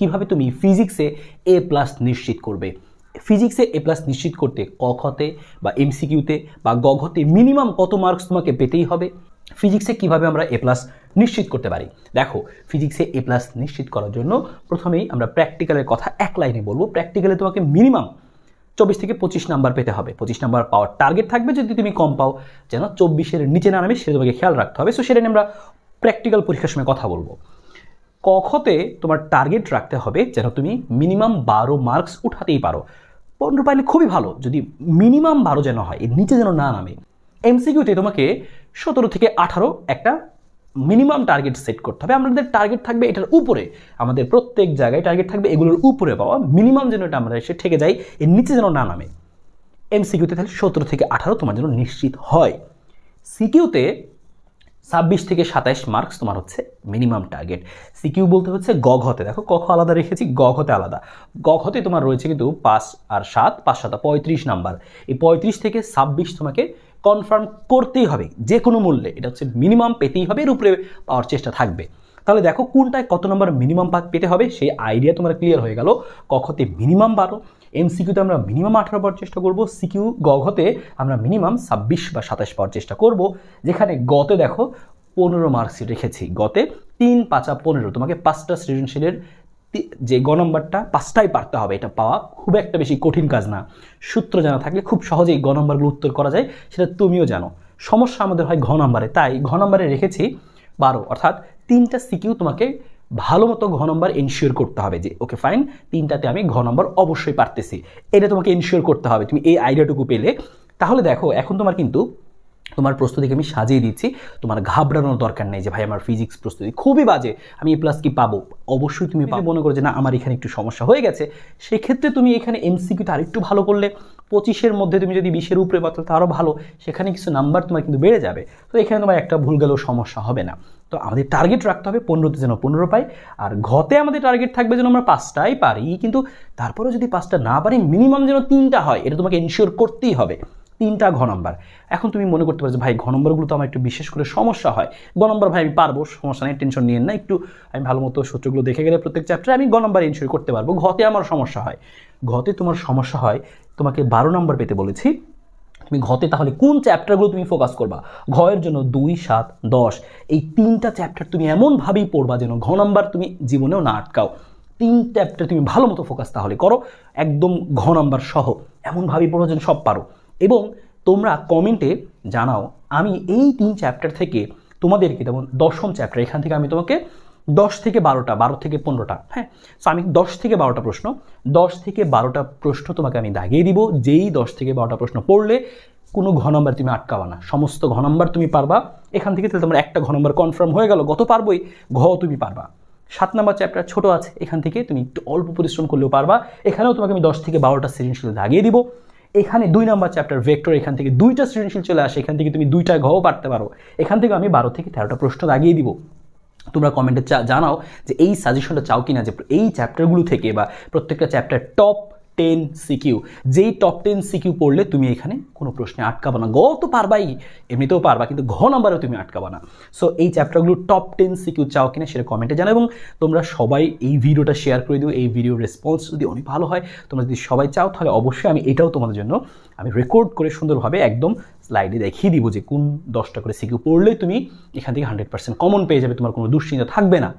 কিভাবে তুমি ফিজিক্সে A+ নিশ্চিত করবে। ফিজিক্সে A+ নিশ্চিত করতে ক খতে বা এমসিকিউতে বা গ ঘতে মিনিমাম কত মার্কস তোমাকে পেতেই হবে, ফিজিক্সে কিভাবে আমরা A+ নিশ্চিত করতে পারি। দেখো, ফিজিক্সে A+ নিশ্চিত করার জন্য প্রথমেই আমরা প্র্যাকটিক্যালের কথা এক লাইনে বলবো। প্র্যাকটিক্যালে তোমাকে মিনিমাম 24 থেকে 25 নাম্বার পেতে হবে। 25 নাম্বার পাওয়ার টার্গেট থাকবে, যদি তুমি কম পাও যেন 24-এর নিচে না নামে, সেটা তোমাকে খেয়াল রাখতে হবে। সো সেটা নিয়ে আমরা প্র্যাকটিক্যাল পরীক্ষার সময় কথা বলবো। ক খতে তোমার টার্গেট রাখতে হবে যেন তুমি মিনিমাম 12 মার্কস উঠাতেই পারো। 15 পাইলে খুবই ভালো, যদি মিনিমাম 12 যেন হয়, এর নিচে যেন না নামে। এমসিকিউতে তোমাকে 17 থেকে 18 একটা মিনিমাম টার্গেট সেট করতে হবে। আমাদের টার্গেট থাকবে এটার উপরে, আমাদের প্রত্যেক জায়গায় টার্গেট থাকবে এগুলোর উপরে পাওয়া, মিনিমাম যেন এটা আমরা এসে ঠেকে যাই, এর নিচে যেন না নামে। এমসিকিউতে তাহলে 17 থেকে 18 তোমার যেন নিশ্চিত হয়। সিকিউতে 26 থেকে 27 মার্কস তোমার হচ্ছে মিনিমাম টার্গেট। সিকিউ বলতে হচ্ছে গ ঘতে, দেখো ক খ আলাদা রেখেছি, গ ঘতে আলাদা। গ ঘতে তোমার রয়েছে কিন্তু 5 আর 7, 5 7 35 নাম্বার। এই 35 থেকে 26 তোমাকে কনফার্ম করতেই হবে যে কোনো মূল্যে, এটা হচ্ছে মিনিমাম পেতেই হবে, এর উপরে পাওয়ার চেষ্টা থাকবে। তাহলে দেখো কোনটায় কত নম্বর মিনিমাম পেতে হবে সেই আইডিয়া তোমার ক্লিয়ার হয়ে গেল। ক খতে মিনিমাম 12, এমসিকিউতে আমরা মিনিমাম 18 পাওয়ার চেষ্টা করব, সিকিউ গ ঘতে আমরা মিনিমাম 26 বা 27 পাওয়ার চেষ্টা করব। যেখানে গতে দেখো 15 মার্কস রেখেছি, গতে 3 5 15, তোমাকে 5টা সৃজনশীলের যে গ নম্বরটা 5টাই পারতে হবে। এটা পাওয়া খুব একটা বেশি কঠিন কাজ না, সূত্র জানা থাকলে খুব সহজেই গ নম্বরগুলো উত্তর করা যায়, সেটা তুমিও জানো। সমস্যা আমাদের হয় ঘ নম্বরে, তাই ঘ নম্বরে রেখেছি 12, অর্থাৎ 3টা সিকিউ তোমাকে ভালো মতো ঘ নম্বর এনশিওর করতে হবে যে ওকে ফাইন 3টাতে আমি ঘ নম্বর অবশ্যই পারতেছি, এটা তোমাকে এনশিওর করতে হবে। তুমি এই আইডিয়াটুকু পেলে তাহলে দেখো এখন তোমার কিন্তু তোমার প্রস্তুতিকে আমি সাজিয়ে দিচ্ছি, তোমার ঘাবড়ানোর দরকার নেই যে ভাই আমার ফিজিক্স প্রস্তুতি খুবই বাজে, আমি A+ কি পাবো। অবশ্যই তুমি মনে করো যে না আমার এখানে একটু সমস্যা হয়ে গেছে, সেক্ষেত্রে তুমি এখানে এমসিকিউতে আরেকটু ভালো করলে 25-এর মধ্যে তুমি যদি 20-এর উপরে পাতো তা আরও ভালো, সেখানে কিছু নাম্বার তোমার কিন্তু বেড়ে যাবে। তো এখানে তোমার একটা ভুল গেলেও সমস্যা হবে না। তো আমাদের টার্গেট রাখতে হবে 15তে যেন 15 পাই, আর ঘতে আমাদের টার্গেট থাকবে যেন আমরা 5টাই পারি, কিন্তু তারপরেও যদি 5টা না পারি মিনিমাম যেন 3টা হয়, এটা তোমাকে এনশিওর করতেই হবে। 3টা ঘ নম্বর। এখন তুমি মনে করতে পারো যে ভাই ঘ নম্বরগুলো তো আমার একটু বিশেষ করে সমস্যা হয়, গ নম্বর ভাই আমি পারবো, সমস্যা নেই, টেনশন নিয়েন না, একটু আমি ভালো মতো সূত্রগুলো দেখে গেলে প্রত্যেক চ্যাপ্টারে আমি গ নম্বর এনশিওর করতে পারবো। ঘতে আমার সমস্যা হয়, ঘতে তোমার সমস্যা হয়, তোমাকে 12 নম্বর পেতে বলেছি, তুমি ঘতে তাহলে কোন চ্যাপ্টারগুলো তুমি ফোকাস করবা। ঘয়ের জন্য 2 7 10, এই 3টা চ্যাপ্টার তুমি এমনভাবেই পড়বা যেন ঘ নম্বর তুমি জীবনেও না আটকাও। 3 চ্যাপ্টার তুমি ভালো মতো ফোকাস তাহলে করো, একদম ঘ নম্বর সহ এমনভাবেই পড়ো যেন সব পারো। এবং তোমরা কমেন্টে জানাও আমি এই 3 চ্যাপ্টার থেকে তোমাদেরকে, যেমন 10ম চ্যাপ্টার, এখান থেকে আমি তোমাকে 10 থেকে 12টা, 12 থেকে 15টা, হ্যাঁ, সো আমি 10 থেকে 12টা প্রশ্ন, 10 থেকে 12টা প্রশ্ন তোমাকে আমি দাগিয়ে দিব, যেই 10 থেকে 12টা প্রশ্ন পড়লে কোনো ঘ নম্বর তুমি আটকাবা না, সমস্ত ঘ নম্বর তুমি পারবা এখান থেকে। তাহলে তোমার একটা ঘ নম্বর কনফার্ম হয়ে গেল, গত পারবোই, ঘ তুমি পারবা। 7 নম্বর চ্যাপ্টার ছোট আছে, এখান থেকে তুমি একটু অল্প পরিশ্রম করলেও পারবা, এখানেও তোমাকে আমি 10 থেকে 12টা সৃজনশীল দাগিয়ে দিব। এখানে 2 নম্বর চ্যাপ্টার ভেক্টর, এখান থেকে 2টা সৃজনশীল চলে আসে, এখান থেকে তুমি 2টা ঘও পারতে পারো, এখান থেকে আমি 12 থেকে 13টা প্রশ্ন দাগিয়ে দিব। তোমরা কমেন্টে জানাও যে এই সাজেশনটা চাও কিনা, যে এই চ্যাপ্টারগুলো থেকে বা প্রত্যেকটা চ্যাপ্টার টপ 10 সিকিউ, যেই টপ 10 সিকিউ পড়লে তুমি এখানে কোনো প্রশ্নে আটকাবা না। গ তো পারবাই, এমনিতেও পারবা, কিন্তু ঘ নাম্বারেও তুমি আটকাবা না। সো এই চ্যাপ্টারগুলো টপ 10 সিকিউ চাও কিনা সেটা কমেন্টে জানাও, এবং তোমরা সবাই এই ভিডিওটা শেয়ার করে দিও। এই ভিডিওর রেসপন্স যদি অনেক ভালো হয়, তোমরা যদি সবাই চাও, তাহলে অবশ্যই আমি এটাও তোমাদের জন্য আমি রেকর্ড করে সুন্দরভাবে একদম স্লাইডে দেখিয়ে দিব যে কোন 10টা করে সিকিউ পড়লে তুমি এখান থেকে 100% কমন পেয়ে যাবে, তোমার কোনো দুশ্চিন্তা থাকবে না।